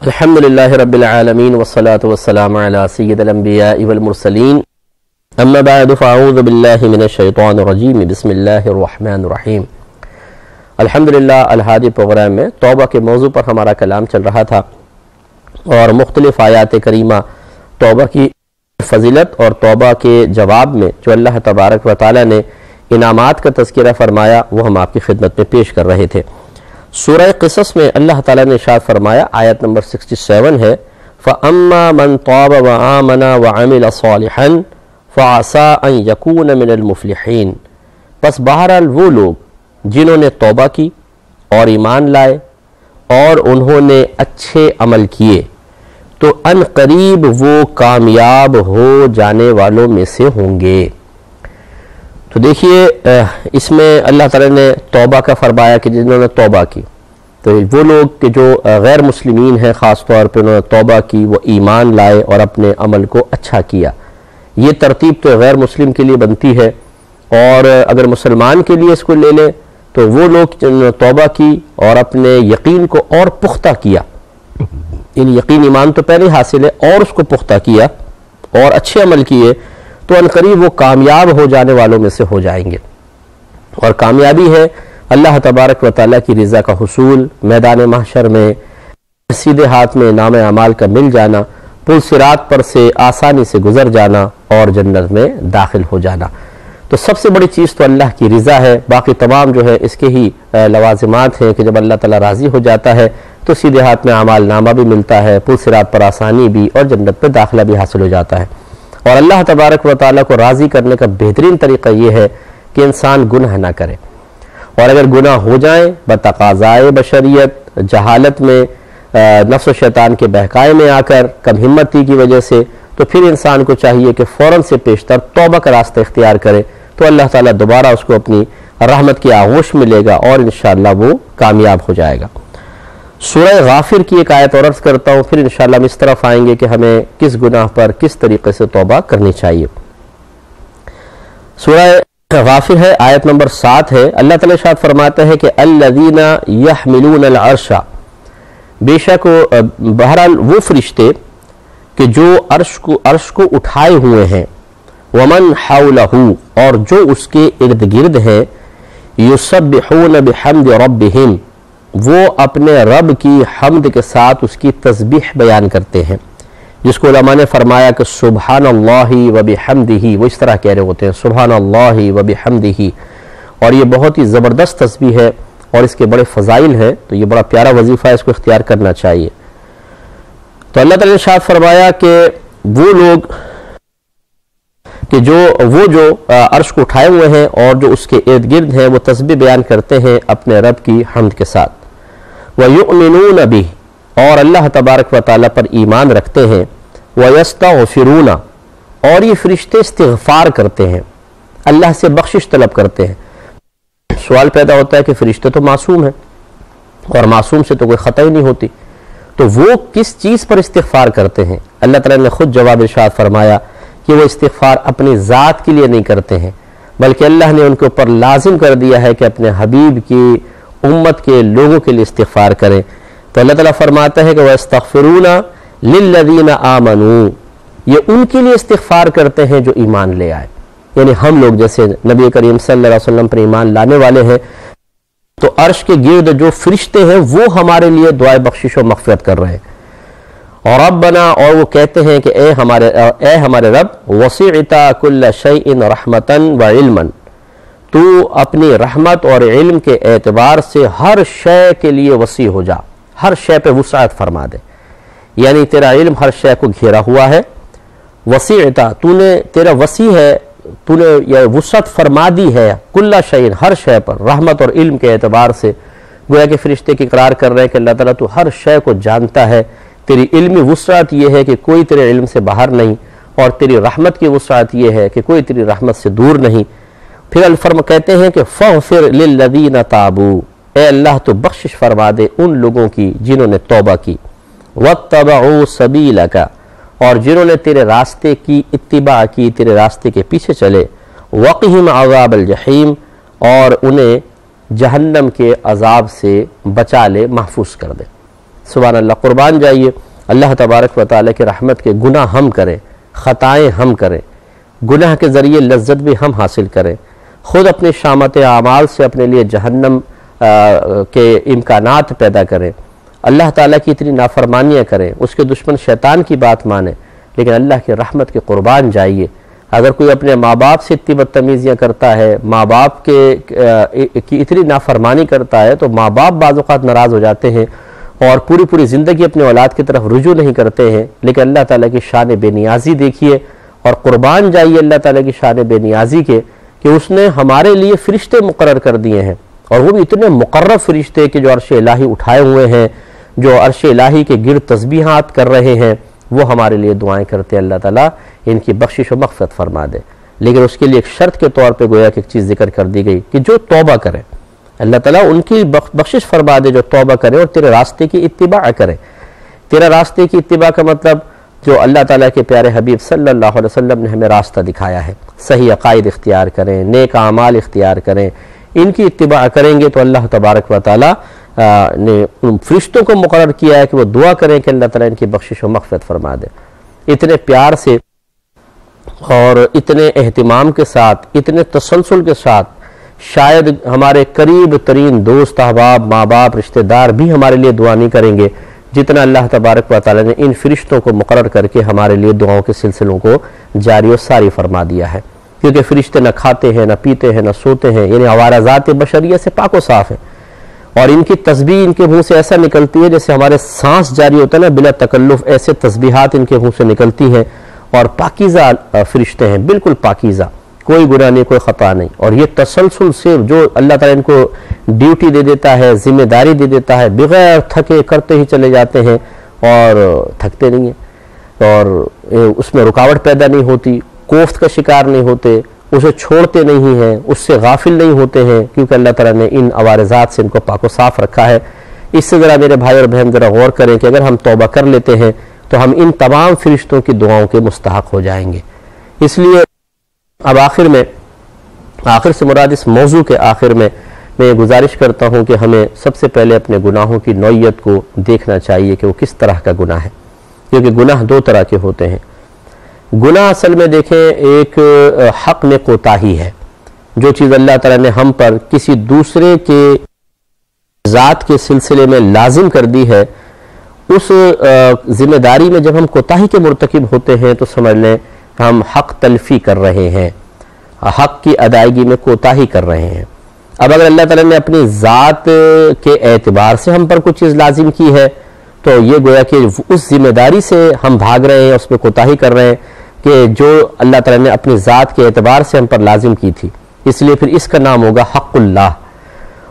الحمدللہ رب العالمین والصلاة والسلام علی سید الانبیاء والمرسلین اما بعد فاعوذ باللہ من الشیطان الرجیم بسم اللہ الرحمن الرحیم۔ الحمدللہ الہادی پروگرام میں توبہ کے موضوع پر ہمارا کلام چل رہا تھا اور مختلف آیات کریمہ توبہ کی فضیلت اور توبہ کے جواب میں جو اللہ تبارک و تعالی نے انعامات کا تذکرہ فرمایا وہ ہم آپ کی خدمت میں پیش کر رہے تھے۔ سورہ قصص میں اللہ تعالیٰ نے ارشاد فرمایا، آیت نمبر 67 ہے، فَأَمَّا مَنْ طَابَ وَآمَنَ وَعَمِلَ صَالِحًا فَعَسَىٰ أَنْ يَكُونَ مِنَ الْمُفْلِحِينَ۔ پس بہرحال وہ لوگ جنہوں نے توبہ کی اور ایمان لائے اور انہوں نے اچھے عمل کیے تو ان قریب وہ کامیاب ہو جانے والوں میں سے ہوں گے۔ تو دیکھیے اس میں اللہ تعالیٰ نے توبہ کا فرمایا کہ جنہوں نے توبہ کی، تو وہ لوگ کہ جو غیر مسلمین ہیں خاص طور پہ انہوں نے توبہ کی، وہ ایمان لائے اور اپنے عمل کو اچھا کیا۔ یہ ترتیب تو غیر مسلم کے لیے بنتی ہے، اور اگر مسلمان کے لیے اس کو لے لیں تو وہ لوگ جنہوں نے توبہ کی اور اپنے یقین کو اور پختہ کیا، یعنی یقین ایمان تو پہلے حاصل ہے اور اس کو پختہ کیا اور اچھے عمل کیے تو انقریب وہ کامیاب ہو جانے والوں میں سے ہو جائیں گے۔ اور کامیابی ہے اللہ تبارک و تعالیٰ کی رضا کا حصول، میدان محشر میں سیدھے ہاتھ میں نام اعمال کا مل جانا، پل صراط پر سے آسانی سے گزر جانا اور جنت میں داخل ہو جانا۔ تو سب سے بڑی چیز تو اللہ کی رضا ہے، باقی تمام جو ہے اس کے ہی لوازمات ہیں کہ جب اللہ تعالیٰ راضی ہو جاتا ہے تو سیدھے ہاتھ میں اعمال نامہ بھی ملتا ہے، پل صراط پر آسانی بھی اور جنت میں داخلہ بھی حاصل ہو جاتا ہے۔ اور اللہ تبارک و تعالیٰ کو راضی کرنے کا بہترین طریقہ یہ ہے کہ انسان گناہ نہ کرے، اور اگر گناہ ہو جائیں بتقاضائے بشریت، جہالت میں، نفس و شیطان کے بہکائے میں آ کر، کم ہمتی کی وجہ سے، تو پھر انسان کو چاہیے کہ فوراً سے پیشتر توبہ کا راستہ اختیار کرے، تو اللہ تعالیٰ دوبارہ اس کو اپنی رحمت کی آغوش ملے گا اور انشاءاللہ وہ کامیاب ہو جائے گا۔ سورہ غافر کی ایک آیت اور عرض کرتا ہوں، پھر انشاءاللہ ہم اس طرف آئیں گے کہ ہمیں کس گناہ پر کس طریقے سے توبہ کرنی چاہیے۔ سورہ غافر ہے، آیت نمبر 7 ہے۔ اللہ تعالیٰ ارشاد فرماتا ہے کہ الذین یحملون العرش، بے شک بہرحال وہ فرشتے کہ جو عرش کو اٹھائے ہوئے ہیں، ومن حولہ، اور جو اس کے ارد گرد ہیں، یسبحون بحمد ربہم، وہ اپنے رب کی حمد کے ساتھ اس کی تسبیح بیان کرتے ہیں، جس کو علماء نے فرمایا کہ سبحان اللہ و بحمدہ، وہ اس طرح کہہ رہے ہوتے ہیں سبحان اللہ و بحمدہ، اور یہ بہت ہی زبردست تسبیح ہے اور اس کے بڑے فضائل ہیں، تو یہ بڑا پیارا وظیفہ ہے، اس کو اختیار کرنا چاہیے۔ تو اللہ تعالیٰ نے ارشاد فرمایا کہ وہ لوگ کہ وہ جو عرش کو اٹھائے ہوئے ہیں اور جو اس کے ارد گرد ہیں، وہ تسبیح بیان کرتے ہیں اپنے رب کی حمد کے ساتھ۔ وَيُؤْمِنُونَ بِهِ، اور اللہ تبارک و تعالیٰ پر ایمان رکھتے ہیں۔ وَيَسْتَغْفِرُونَ، اور یہ فرشتے استغفار کرتے ہیں، اللہ سے بخشش طلب کرتے ہیں۔ سوال پیدا ہوتا ہے کہ فرشتے تو معصوم ہیں اور معصوم سے تو کوئی خطا ہی نہیں ہوتی، تو وہ کس چیز پر استغفار کرتے ہیں؟ اللہ تعالیٰ نے خود جواب ارشاد فرمایا کہ وہ استغفار اپنی ذات کے لیے نہیں کرتے ہیں، بلکہ اللہ نے ان کے اوپر لازم کر دیا ہے کہ اپنے حبیب کی امت کے لوگوں کے لیے استغفار کریں۔ تو اللہ تعالیٰ فرماتا ہے کہ وَيَسْتَغْفِرُونَ لِلَّذِينَ آمَنُوا، یہ ان کے لیے استغفار کرتے ہیں جو ایمان لے آئے، یعنی ہم لوگ جیسے نبی کریم صلی اللہ علیہ وسلم پر ایمان لانے والے ہیں، تو عرش کے گرد جو فرشتے ہیں وہ ہمارے لیے دعائے بخشش و مغفرت کر رہے ہیں۔ اور ربنا، اور وہ کہتے ہیں کہ اے ہمارے رب، وسعت کل شیء رحمتا وعلما، تو اپنی رحمت اور علم کے اعتبار سے ہر شے کے لیے وسیع ہو جا، ہر شے پہ وسعت فرما دے، یعنی تیرا علم ہر شے کو گھیرا ہوا ہے۔ وسعت، تیرا وسیع ہے، تو نے یہ وسعت فرما دی ہے کل شیء، ہر شے پر، رحمت اور علم کے اعتبار سے۔ گویا کہ فرشتے کی اقرار کر رہے ہیں کہ اللہ تعالیٰ تو ہر شے کو جانتا ہے، تیری علمی وسعت یہ ہے کہ کوئی تیرے علم سے باہر نہیں، اور تیری رحمت کی وسعت یہ ہے کہ کوئی تیری رحمت سے دور نہیں۔ پھر الفرم کہتے ہیں کہ فاغفر للذین تابوا، اے اللہ تو بخشش فرما دے ان لوگوں کی جنہوں نے توبہ کی، واتبعوا سبیلک، اور جنہوں نے تیرے راستے کی اتباع کی، تیرے راستے کے پیچھے چلے، وقہم عذاب الجحیم، اور انہیں جہنم کے عذاب سے بچا لے، محفوظ کر دے۔ سبحان اللہ، قربان جائیے، اللہ تبارک و تعالیٰ کی رحمت کے گناہ ہم کریں، خطائیں ہم کریں، گناہ کے ذریعے لذت بھی ہم حاصل کریں، خود اپنے شامت اعمال سے اپنے لیے جہنم کے امکانات پیدا کریں، اللہ تعالیٰ کی اتنی نافرمانیاں کریں، اس کے دشمن شیطان کی بات مانیں، لیکن اللہ کی رحمت کے قربان جائیے۔ اگر کوئی اپنے ماں باپ سے اتنی بدتمیزیاں کرتا ہے، ماں باپ کی اتنی نافرمانی کرتا ہے، تو ماں باپ بعض اوقات ناراض ہو جاتے ہیں اور پوری زندگی اپنے اولاد کی طرف رجوع نہیں کرتے ہیں، لیکن اللہ تعالیٰ کی شان بے نیازی دیکھیے اور قربان جائیے اللہ تعالیٰ کی شان بے نیازی کے کہ اس نے ہمارے لیے فرشتے مقرر کر دیے ہیں، اور وہ بھی اتنے مقرب فرشتے کہ جو عرش الہی اٹھائے ہوئے ہیں، جو عرش الہی کے گرد تسبیحات کر رہے ہیں، وہ ہمارے لیے دعائیں کرتے ہیں اللہ تعالیٰ ان کی بخشش و مغفرت فرما دے۔ لیکن اس کے لیے ایک شرط کے طور پہ گویا کہ ایک چیز ذکر کر دی گئی کہ جو توبہ کرے، اللہ تعالیٰ ان کی بخشش فرما دے جو توبہ کرے اور تیرے راستے کی اتباع کرے۔ تیرا راستے کی اتباع کا مطلب جو اللہ تعالیٰ کے پیارے حبیب صلی اللہ علیہ وسلم نے ہمیں راستہ دکھایا ہے، صحیح عقائد اختیار کریں، نیک اعمال اختیار کریں، ان کی اتباع کریں گے تو اللہ تبارک و تعالیٰ نے ان فرشتوں کو مقرر کیا ہے کہ وہ دعا کریں کہ اللہ تعالیٰ ان کی بخشش و مغفرت فرما دے۔ اتنے پیار سے اور اتنے اہتمام کے ساتھ، اتنے تسلسل کے ساتھ شاید ہمارے قریب ترین دوست احباب، ماں باپ، رشتہ دار بھی ہمارے لیے دعا نہیں کریں گے جتنا اللہ تبارک و تعالیٰ نے ان فرشتوں کو مقرر کر کے ہمارے لیے دعاؤں کے سلسلوں کو جاری و ساری فرما دیا ہے، کیونکہ فرشتے نہ کھاتے ہیں، نہ پیتے ہیں، نہ سوتے ہیں، یعنی ہمارا ذات بشریہ سے پاک و صاف ہے، اور ان کی تسبیح ان کے منہ سے ایسا نکلتی ہے جیسے ہمارے سانس جاری ہوتا ہے نا بلا تکلف، ایسے تسبیحات ان کے منہ سے نکلتی ہیں، اور پاکیزہ فرشتے ہیں، بالکل پاکیزہ، کوئی گناہ نہیں، کوئی خطا نہیں، اور یہ تسلسل سے جو اللہ تعالیٰ ان کو ڈیوٹی دے دیتا ہے، ذمہ داری دے دیتا ہے، بغیر تھکے کرتے ہی چلے جاتے ہیں اور تھکتے نہیں ہیں، اور اس میں رکاوٹ پیدا نہیں ہوتی، کوفت کا شکار نہیں ہوتے، اسے چھوڑتے نہیں ہیں، اس سے غافل نہیں ہوتے ہیں، کیونکہ اللہ تعالیٰ نے ان عوارضات سے ان کو پاک و صاف رکھا ہے۔ اس سے ذرا میرے بھائی اور بہن ذرا غور کریں کہ اگر ہم توبہ کر لیتے ہیں تو ہم ان تمام فرشتوں کی دعاؤں کے مستحق ہو جائیں گے۔ اس لیے اب آخر سے مراد اس موضوع کے آخر میں یہ گزارش کرتا ہوں کہ ہمیں سب سے پہلے اپنے گناہوں کی نوعیت کو دیکھنا چاہیے کہ وہ کس طرح کا گناہ ہے، کیونکہ گناہ دو طرح کے ہوتے ہیں۔ گناہ اصل میں دیکھیں ایک حق میں کوتاہی ہے، جو چیز اللہ تعالیٰ نے ہم پر کسی دوسرے کے ذات کے سلسلے میں لازم کر دی ہے، اس ذمہ داری میں جب ہم کوتاہی کے مرتکب ہوتے ہیں تو سمجھ لیں ہم حق تلفی کر رہے ہیں، حق کی ادائیگی میں کوتاہی کر رہے ہیں۔ اب اگر اللہ تعالیٰ نے اپنی ذات کے اعتبار سے ہم پر کچھ چیز لازم کی ہے تو یہ گویا کہ اس ذمہ داری سے ہم بھاگ رہے ہیں، اس میں کوتاہی کر رہے ہیں کہ جو اللہ تعالیٰ نے اپنی ذات کے اعتبار سے ہم پر لازم کی تھی، اس لیے پھر اس کا نام ہوگا حق اللہ۔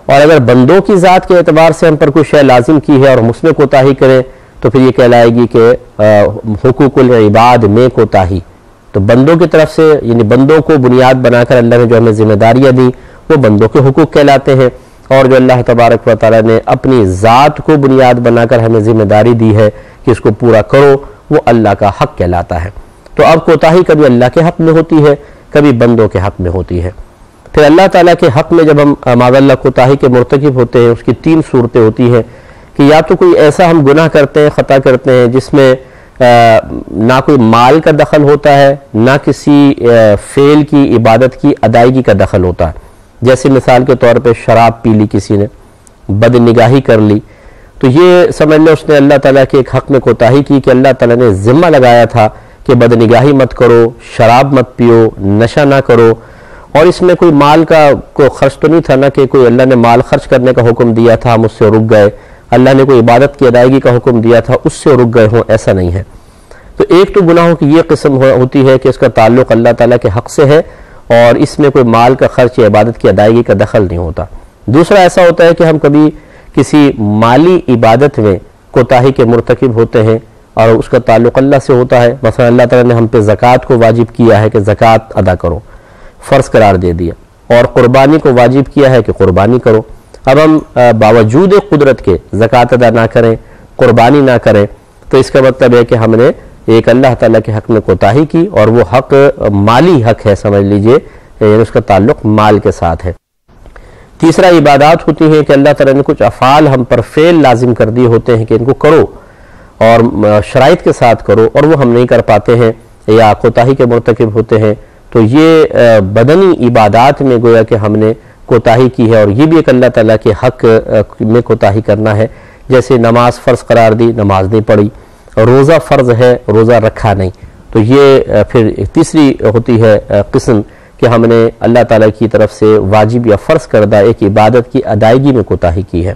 اور اگر بندوں کی ذات کے اعتبار سے ہم پر کوئی شے لازم کی ہے اور ہم اس میں کوتاہی کریں تو پھر یہ کہلائے گی کہ حقوق العباد میں کوتاہی۔ تو بندوں کی طرف سے، یعنی بندوں کو بنیاد بنا کر اللہ نے جو ہمیں ذمہ داریاں دی وہ بندوں کے حقوق کہلاتے ہیں، اور جو اللہ تبارک و تعالیٰ نے اپنی ذات کو بنیاد بنا کر ہمیں ذمہ داری دی ہے کہ اس کو پورا کرو، وہ اللہ کا حق کہلاتا ہے۔ تو اب کوتاہی کبھی اللہ کے حق میں ہوتی ہے، کبھی بندوں کے حق میں ہوتی ہے۔ پھر اللہ تعالیٰ کے حق میں جب ہم معاذ اللہ کوتاہی کے مرتکب ہوتے ہیں، اس کی تین صورتیں ہوتی ہیں کہ یا تو کوئی ایسا ہم گناہ کرتے ہیں، خطا کرتے ہیں جس میں نہ کوئی مال کا دخل ہوتا ہے، نہ کسی فعل کی عبادت کی ادائیگی کا دخل ہوتا ہے، جیسے مثال کے طور پہ شراب پی لی کسی نے، بد نگاہی کر لی، تو یہ سمجھ لیں اس نے اللہ تعالیٰ کے ایک حق میں کوتاہی کی کہ اللہ تعالیٰ نے ذمہ لگایا تھا کہ بد نگاہی مت کرو، شراب مت پیو، نشہ نہ کرو، اور اس میں کوئی مال کا کوئی خرچ تو نہیں تھا نا کہ کوئی اللہ نے مال خرچ کرنے کا حکم دیا تھا ہم اس سے رک گئے، اللہ نے کوئی عبادت کی ادائیگی کا حکم دیا تھا اس سے رک گئے ہوں، ایسا نہیں ہے۔ تو ایک تو گناہوں کی یہ قسم ہوتی ہے کہ اس کا تعلق اللہ تعالیٰ کے حق سے ہے اور اس میں کوئی مال کا خرچ یا عبادت کی ادائیگی کا دخل نہیں ہوتا۔ دوسرا ایسا ہوتا ہے کہ ہم کبھی کسی مالی عبادت میں کوتاہی کے مرتکب ہوتے ہیں اور اس کا تعلق اللہ سے ہوتا ہے، مثلا اللہ تعالیٰ نے ہم پہ زکوٰۃ کو واجب کیا ہے کہ زکوٰۃ ادا کرو، فرض قرار دے دیا، اور قربانی کو واجب کیا ہے کہ قربانی کرو۔ اب ہم باوجود قدرت کے زکوٰۃ ادا نہ کریں، قربانی نہ کریں، تو اس کا مطلب ہے کہ ہم نے ایک اللہ تعالیٰ کے حق میں کوتاہی کی، اور وہ حق مالی حق ہے، سمجھ لیجئے، یعنی اس کا تعلق مال کے ساتھ ہے۔ تیسرا عبادات ہوتی ہیں کہ اللہ تعالیٰ نے کچھ افعال ہم پر فعل لازم کر دیے ہوتے ہیں کہ ان کو کرو اور شرائط کے ساتھ کرو، اور وہ ہم نہیں کر پاتے ہیں یا کوتاہی کے مرتکب ہوتے ہیں، تو یہ بدنی عبادات میں گویا کہ ہم نے کوتاہی کی ہے، اور یہ بھی ایک اللہ تعالیٰ کے حق میں کوتاہی کرنا ہے۔ جیسے نماز فرض قرار دی، نماز نہیں پڑھی، روزہ فرض ہے، روزہ رکھا نہیں، تو یہ پھر تیسری ہوتی ہے قسم کہ ہم نے اللہ تعالیٰ کی طرف سے واجب یا فرض کردہ ایک عبادت کی ادائیگی میں کوتاہی کی ہے۔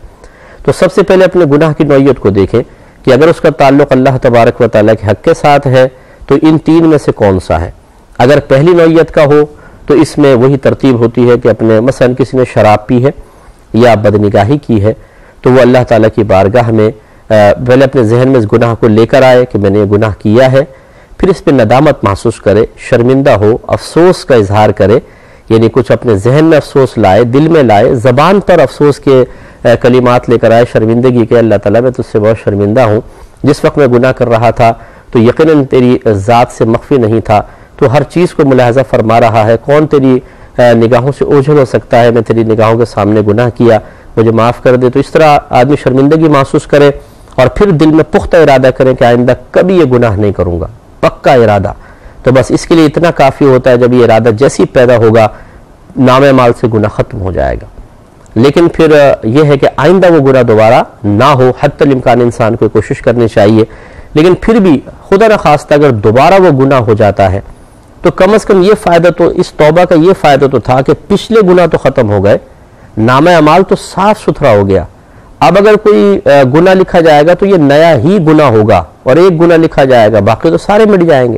تو سب سے پہلے اپنے گناہ کی نوعیت کو دیکھیں کہ اگر اس کا تعلق اللہ تبارک و تعالیٰ کے حق کے ساتھ ہے تو ان تین میں سے کون سا ہے۔ اگر پہلی نوعیت کا ہو تو اس میں وہی ترتیب ہوتی ہے کہ اپنے مثلا کسی نے شراب پی ہے یا بدنگاہی کی ہے تو وہ اللہ تعالیٰ کی بارگاہ میں پہلے اپنے ذہن میں اس گناہ کو لے کر آئے کہ میں نے یہ گناہ کیا ہے، پھر اس پہ ندامت محسوس کرے، شرمندہ ہو، افسوس کا اظہار کرے، یعنی کچھ اپنے ذہن میں افسوس لائے، دل میں لائے، زبان پر افسوس کے کلمات لے کر آئے شرمندگی کے، اللہ تعالیٰ میں تجھ سے بہت شرمندہ ہوں، جس وقت میں گناہ کر رہا تھا تو یقیناً تیری ذات سے مخفی نہیں تھا، تو ہر چیز کو ملاحظہ فرما رہا ہے، کون تیری نگاہوں سے اوجھل ہو سکتا ہے، میں تیری نگاہوں کے سامنے گناہ کیا، مجھے معاف کر دے۔ تو اس طرح آدمی شرمندگی محسوس کرے اور پھر دل میں پختہ ارادہ کرے کہ آئندہ کبھی یہ گناہ نہیں کروں گا، پکا ارادہ۔ تو بس اس کے لیے اتنا کافی ہوتا ہے، جب یہ ارادہ جیسی پیدا ہوگا نام اعمال سے گناہ ختم ہو جائے گا۔ لیکن پھر یہ ہے کہ آئندہ وہ گناہ دوبارہ نہ ہو، حتی الامکان انسان کو کوشش کرنی چاہیے، لیکن پھر بھی خدا نخواستہ اگر دوبارہ وہ گناہ ہو جاتا ہے تو کم از کم یہ فائدہ تو اس توبہ کا یہ فائدہ تو تھا کہ پچھلے گناہ تو ختم ہو گئے، نام اعمال تو صاف ستھرا ہو گیا۔ اب اگر کوئی گناہ لکھا جائے گا تو یہ نیا ہی گناہ ہوگا، اور ایک گناہ لکھا جائے گا، باقی تو سارے مٹ جائیں گے۔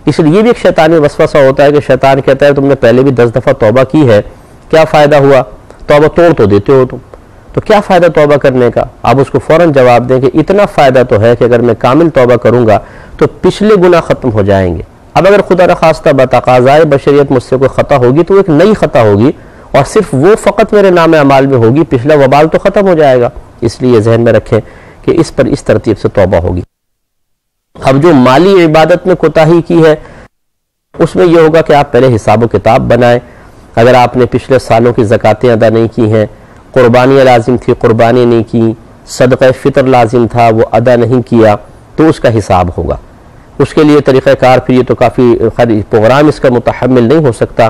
اس لیے یہ بھی ایک شیطانی وسوسہ ہوتا ہے کہ شیطان کہتا ہے تم نے پہلے بھی 10 دفعہ توبہ کی ہے، کیا فائدہ ہوا، توبہ توڑ تو دیتے ہو تم، تو کیا فائدہ توبہ کرنے کا۔ آپ اس کو فوراً جواب دیں کہ اتنا فائدہ تو ہے کہ اگر میں کامل توبہ کروں گا تو پچھلے گناہ ختم ہو جائیں گے۔ اب اگر خدا نخواستہ بتقاضائے بشریت مجھ سے کوئی خطا ہوگی تو ایک نئی خطا ہوگی، اور صرف وہ فقط میرے نام اعمال میں ہوگی، پچھلا وبال تو ختم ہو جائے گا۔ اس لیے ذہن میں رکھیں کہ اس پر اس ترتیب سے توبہ ہوگی۔ اب جو مالی عبادت میں کوتاہی کی ہے اس میں یہ ہوگا کہ آپ پہلے حساب و کتاب بنائیں۔ اگر آپ نے پچھلے سالوں کی زکاتیں ادا نہیں کی ہیں، قربانیاں لازم تھی قربانی نہیں کی، صدقہ فطر لازم تھا وہ ادا نہیں کیا، تو اس کا حساب ہوگا۔ اس کے لیے طریقہ کار پھر یہ تو کافی پروگرام اس کا متحمل نہیں ہو سکتا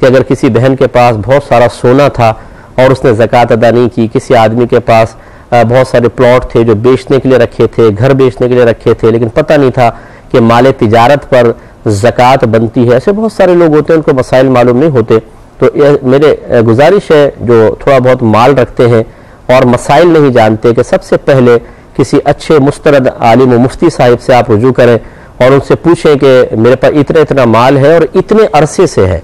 کہ اگر کسی بہن کے پاس بہت سارا سونا تھا اور اس نے زکوٰۃ ادا نہیں کی، کسی آدمی کے پاس بہت سارے پلاٹ تھے جو بیچنے کے لیے رکھے تھے، گھر بیچنے کے لیے رکھے تھے، لیکن پتہ نہیں تھا کہ مال تجارت پر زکوٰۃ بنتی ہے۔ ایسے بہت سارے لوگ ہوتے ہیں ان کو مسائل معلوم نہیں ہوتے، تو میرے گزارش ہے جو تھوڑا بہت مال رکھتے ہیں اور مسائل نہیں جانتے کہ سب سے پہلے کسی اچھے مستند عالم و مفتی صاحب سے آپ رجوع کریں اور ان سے پوچھیں کہ میرے پاس اتنا مال ہے اور اتنے عرصے سے ہے۔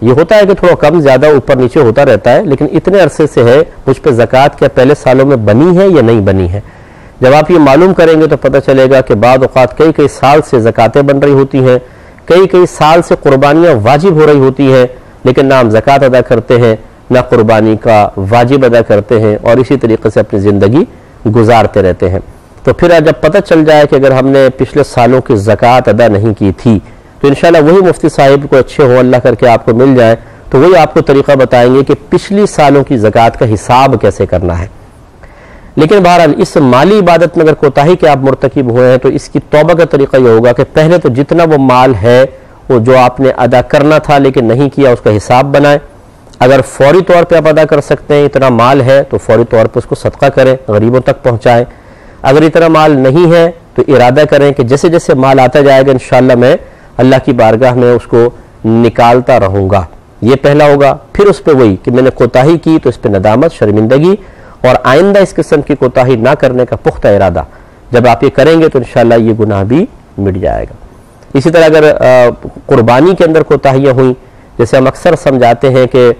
یہ ہوتا ہے کہ تھوڑا کم زیادہ اوپر نیچے ہوتا رہتا ہے، لیکن اتنے عرصے سے ہے، مجھ پہ زکوٰۃ کیا پہلے سالوں میں بنی ہے یا نہیں بنی ہے۔ جب آپ یہ معلوم کریں گے تو پتہ چلے گا کہ بعض اوقات کئی سال سے زکوٰۃیں بن رہی ہوتی ہیں، کئی سال سے قربانیاں واجب ہو رہی ہوتی ہیں، لیکن نہ ہم زکوٰۃ ادا کرتے ہیں نہ قربانی کا واجب ادا کرتے ہیں، اور اسی طریقے سے اپنی زندگی گزارتے رہتے ہیں۔ تو پھر جب پتہ چل جائے کہ اگر ہم نے پچھلے سالوں کی زکوٰۃ ادا نہیں کی تھی تو انشاءاللہ وہی مفتی صاحب کو اچھے ہو اللہ کر کے آپ کو مل جائے تو وہی آپ کو طریقہ بتائیں گے کہ پچھلی سالوں کی زکوٰۃ کا حساب کیسے کرنا ہے۔ لیکن بہرحال اس مالی عبادت میں اگر کوتاہی کے آپ مرتکب ہوئے ہیں تو اس کی توبہ کا طریقہ یہ ہوگا کہ پہلے تو جتنا وہ مال ہے وہ جو آپ نے ادا کرنا تھا لیکن نہیں کیا اس کا حساب بنائیں۔ اگر فوری طور پہ آپ ادا کر سکتے ہیں، اتنا مال ہے تو فوری طور پہ اس کو صدقہ کریں، غریبوں تک پہنچائیں۔ اگر اتنا مال نہیں ہے تو ارادہ کریں کہ جیسے جیسے مال آتا جائے گا انشاءاللہ میں اللہ کی بارگاہ میں اس کو نکالتا رہوں گا۔ یہ پہلا ہوگا۔ پھر اس پہ وہی کہ میں نے کوتاہی کی تو اس پہ ندامت، شرمندگی، اور آئندہ اس قسم کی کوتاہی نہ کرنے کا پختہ ارادہ۔ جب آپ یہ کریں گے تو انشاءاللہ یہ گناہ بھی مٹ جائے گا۔ اسی طرح اگر قربانی کے اندر کوتاہیاں ہوئیں، جیسے ہم اکثر سمجھاتے ہیں کہ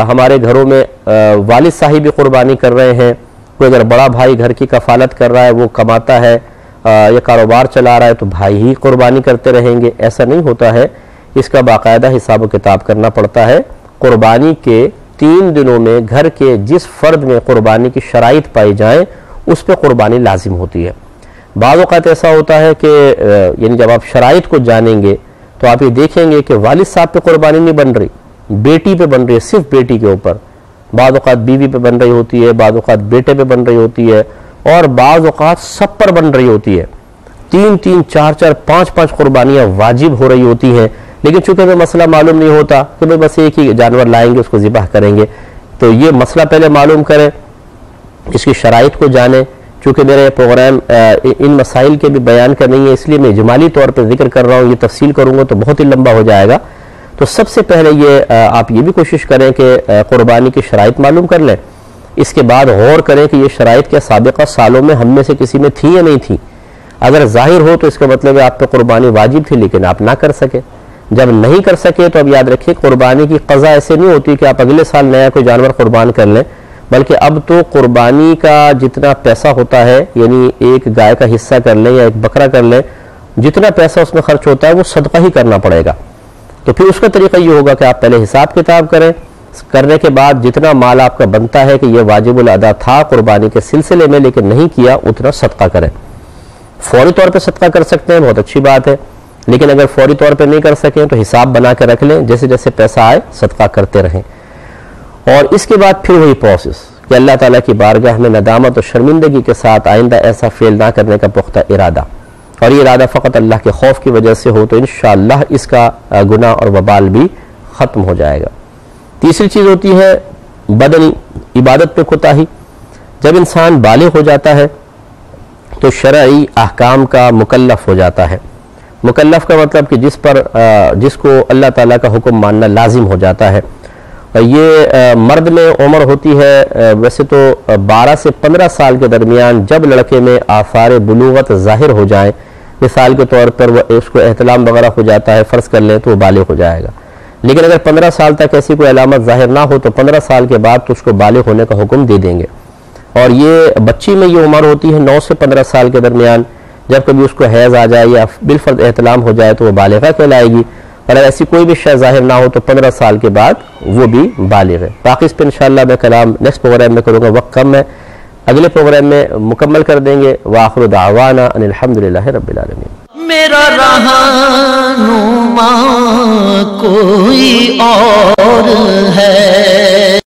ہمارے گھروں میں والد صاحب بھی قربانی کر رہے ہیں، کوئی اگر بڑا بھائی گھر کی کفالت کر رہا ہے، وہ کماتا ہے یا کاروبار چلا رہا ہے تو بھائی ہی قربانی کرتے رہیں گے، ایسا نہیں ہوتا ہے۔ اس کا باقاعدہ حساب و کتاب کرنا پڑتا ہے۔ قربانی کے 3 دنوں میں گھر کے جس فرد میں قربانی کی شرائط پائی جائیں اس پہ قربانی لازم ہوتی ہے۔ بعض اوقات ایسا ہوتا ہے کہ یعنی جب آپ شرائط کو جانیں گے تو آپ یہ دیکھیں گے کہ والد صاحب پہ قربانی نہیں بن رہی، بیٹی پہ بن رہی ہے، صرف بیٹی کے اوپر، بعض اوقات بیوی پہ بن رہی ہوتی ہے، بعض اوقات بیٹے پہ بن رہی ہوتی ہے، اور بعض اوقات سب پر بن رہی ہوتی ہے۔ 3 4 5 قربانیاں واجب ہو رہی ہوتی ہیں، لیکن چونکہ ہمیں مسئلہ معلوم نہیں ہوتا کہ بھئی بس ایک ہی جانور لائیں گے، اس کو ذبح کریں گے، تو یہ مسئلہ پہلے معلوم کریں، اس کی شرائط کو جانیں۔ چونکہ میرے پروگرام ان مسائل کے بھی بیان کرنے ہیں، اس لیے میں اجمالی طور پہ ذکر کر رہا ہوں، یہ تفصیل کروں گا تو بہت ہی لمبا ہو جائے گا۔ تو سب سے پہلے یہ آپ یہ بھی کوشش کریں کہ قربانی کی شرائط معلوم کر لیں، اس کے بعد غور کریں کہ یہ شرائط کیا سابقہ سالوں میں ہم میں سے کسی میں تھی یا نہیں تھی۔ اگر ظاہر ہو تو اس کا مطلب ہے آپ پہ قربانی واجب تھی لیکن آپ نہ کر سکے۔ جب نہیں کر سکے تو اب یاد رکھیں قربانی کی قضا ایسے نہیں ہوتی کہ آپ اگلے سال نیا کوئی جانور قربان کر لیں، بلکہ اب تو قربانی کا جتنا پیسہ ہوتا ہے، یعنی ایک گائے کا حصہ کر لیں یا ایک بکرا کر لیں، جتنا پیسہ اس میں خرچ ہوتا ہے وہ صدقہ ہی کرنا پڑے گا۔ تو پھر اس کا طریقہ یہ ہوگا کہ آپ پہلے حساب کتاب کرنے کے بعد جتنا مال آپ کا بنتا ہے کہ یہ واجب الادا تھا قربانی کے سلسلے میں لیکن نہیں کیا، اتنا صدقہ کریں۔ فوری طور پہ صدقہ کر سکتے ہیں، بہت اچھی بات ہے، لیکن اگر فوری طور پہ نہیں کر سکیں تو حساب بنا کے رکھ لیں، جیسے جیسے پیسہ آئے صدقہ کرتے رہیں۔ اور اس کے بعد پھر وہی پروسیس کہ اللہ تعالیٰ کی بارگاہ میں ندامت اور شرمندگی کے ساتھ آئندہ ایسا فعل نہ کرنے کا پختہ ارادہ، اور یہ ارادہ فقط اللہ کے خوف کی وجہ سے ہو تو انشاءاللہ اس کا گناہ اور وبال بھی ختم ہو جائے گا۔ تیسری چیز ہوتی ہے بدنی عبادت پہ کوتاہی۔ جب انسان بالغ ہو جاتا ہے تو شرعی احکام کا مکلف ہو جاتا ہے۔ مکلف کا مطلب کہ جس کو اللہ تعالیٰ کا حکم ماننا لازم ہو جاتا ہے۔ یہ مرد میں عمر ہوتی ہے ویسے تو 12 سے 15 سال کے درمیان، جب لڑکے میں آثار بلوغت ظاہر ہو جائیں، مثال کے طور پر اس کو احتلام وغیرہ ہو جاتا ہے، فرض کر لیں تو وہ بالغ ہو جائے گا۔ لیکن اگر 15 سال تک ایسی کوئی علامت ظاہر نہ ہو تو 15 سال کے بعد تو اس کو بالغ ہونے کا حکم دے دیں گے۔ اور یہ بچی میں یہ عمر ہوتی ہے 9 سے 15 سال کے درمیان، جب کبھی اس کو حیض آ جائے یا بالفرض احتلام ہو جائے تو وہ بالغہ کہلائے گی، اور اگر ایسی کوئی بھی شے ظاہر نہ ہو تو 15 سال کے بعد وہ بھی بالغ ہے۔ باقی اس پہ انشاءاللہ میں کلام نیکسٹ پروگرام میں کروں گا، وقت کم ہے، اگلے پروگرام میں مکمل کر دیں گے۔ وآخر دعوانا ان الحمدللہ رب العالمین۔ میرا رہنما کوئی اور ہے